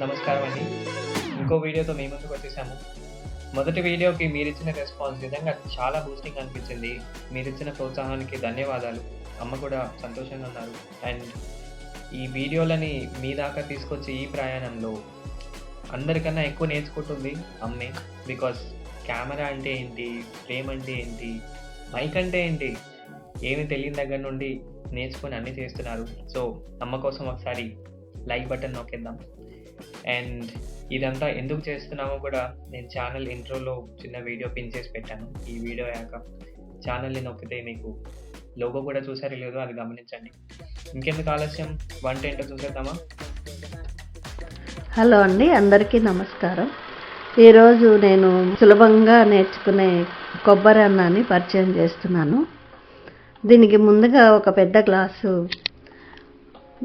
నమస్కారం అండి. ఇంకో వీడియోతో మీ ముందుకొచ్చేసాము. మొదటి వీడియోకి మీరిచ్చిన రెస్పాన్స్ నిజంగా చాలా బూస్టింగ్ అనిపించింది. మీరిచ్చిన ప్రోత్సాహానికి ధన్యవాదాలు. అమ్మ కూడా సంతోషంగా ఉన్నారు. అండ్ ఈ వీడియోలని మీ దాకా తీసుకొచ్చే ఈ ప్రయాణంలో అందరికన్నా ఎక్కువ నేర్చుకుంటుంది అమ్మే. బికాస్ కెమెరా అంటే ఏంటి, ఫ్రేమ్ అంటే ఏంటి, మైక్ అంటే ఏంటి, ఏమి తెలియని దగ్గర నుండి నేర్చుకొని అన్నీ చేస్తున్నారు. సో అమ్మ కోసం ఒకసారి లైక్ బటన్ నొక్కేద్దాం. అండ్ ఇదంతా ఎందుకు చేస్తున్నామో కూడా నేను ఛానల్ ఇంట్రోలో చిన్న వీడియో పిన్ చేసి పెట్టాను. ఈ వీడియో అయ్యాక ఛానల్ని నొక్కితే మీకు లోగో కూడా చూసారో లేదో అది గమనించండి. ఇంకెందుకు ఆలస్యం, వంట ఏంటో చూసేద్దామా? హలో అండి, అందరికీ నమస్కారం. ఈరోజు నేను సులభంగా నేర్చుకునే కొబ్బరి అన్నాన్ని పరిచయం చేస్తున్నాను. దీనికి ముందుగా ఒక పెద్ద గ్లాసు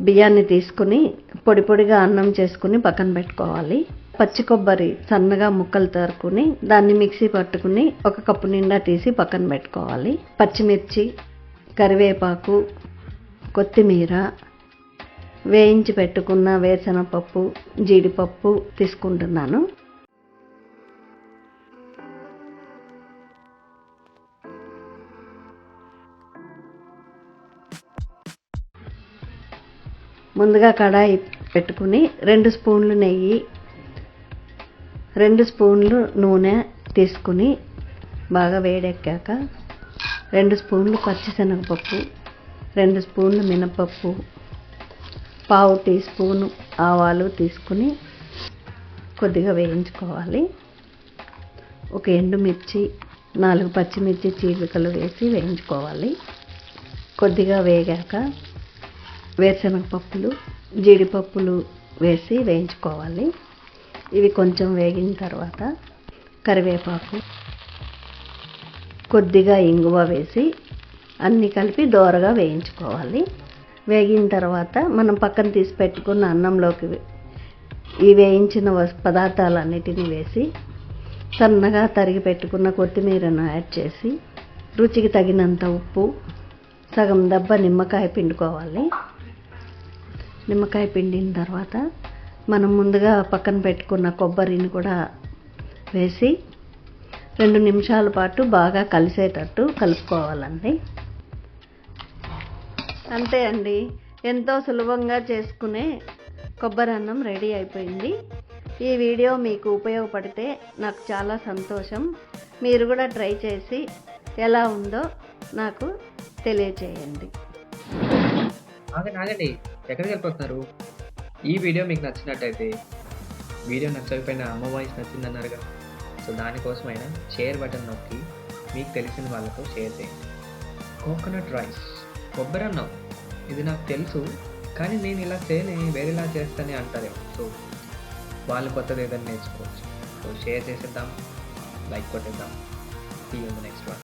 బియ్యాన్ని తీసుకుని పొడి పొడిగా అన్నం చేసుకుని పక్కన పెట్టుకోవాలి. పచ్చి కొబ్బరి సన్నగా ముక్కలు తరుకుని దాన్ని మిక్సీ పట్టుకుని ఒక కప్పు నిండా తీసి పక్కన పెట్టుకోవాలి. పచ్చిమిర్చి, కరివేపాకు, కొత్తిమీర, వేయించి పెట్టుకున్న వేరుశనగపప్పు, జీడిపప్పు తీసుకుంటున్నాను. ముందుగా కడాయి పెట్టుకుని 2 స్పూన్లు నెయ్యి, 2 స్పూన్లు నూనె తీసుకుని బాగా వేడెక్కాక 2 స్పూన్లు పచ్చిశనగపప్పు, 2 స్పూన్లు మినపప్పు, పావు టీ స్పూను ఆవాలు తీసుకుని కొద్దిగా వేయించుకోవాలి. ఒక ఎండుమిర్చి, 4 పచ్చిమిర్చి చీలికలు వేసి వేయించుకోవాలి. కొద్దిగా వేగాక వేరుశనగపప్పులు, జీడిపప్పులు వేసి వేయించుకోవాలి. ఇవి కొంచెం వేగిన తర్వాత కరివేపాకు, కొద్దిగా ఇంగువ వేసి అన్నీ కలిపి దోరగా వేయించుకోవాలి. వేగిన తర్వాత మనం పక్కన తీసి పెట్టుకున్న అన్నంలోకి ఈ వేయించిన పదార్థాలన్నిటినీ వేసి సన్నగా తరిగి పెట్టుకున్న కొత్తిమీరను యాడ్ చేసి రుచికి తగినంత ఉప్పు, సగం దెబ్బ నిమ్మకాయ పిండుకోవాలి. నిమ్మకాయ పిండిన తర్వాత మనం ముందుగా పక్కన పెట్టుకున్న కొబ్బరిని కూడా వేసి 2 నిమిషాల పాటు బాగా కలిసేటట్టు కలుపుకోవాలండి. అంతే అండి, ఎంతో సులభంగా చేసుకునే కొబ్బరి అన్నం రెడీ అయిపోయింది. ఈ వీడియో మీకు ఉపయోగపడితే నాకు చాలా సంతోషం. మీరు కూడా ట్రై చేసి ఎలా ఉందో నాకు తెలియచేయండి. ఆగండి, ఎక్కడికి వెళ్ళిపోతున్నారు? ఈ వీడియో మీకు నచ్చినట్టయితే, వీడియో నచ్చకపోయినా అమ్మ వాయిస్ నచ్చిందన్నారుగా, సో దానికోసమైనా షేర్ బటన్ నొక్కి మీకు తెలిసిన వాళ్ళతో షేర్ చేయండి. కోకోనట్ రైస్, కొబ్బరి అన్నం, ఇది నాకు తెలుసు కానీ నేను ఇలా చేయని వేరేలా చేస్తానే అంటారేమో. సో వాళ్ళు కొత్తది ఏదైనా నేర్చుకోవచ్చు. సో షేర్ చేసేద్దాం, like కొట్టేద్దాం. See you in the next one.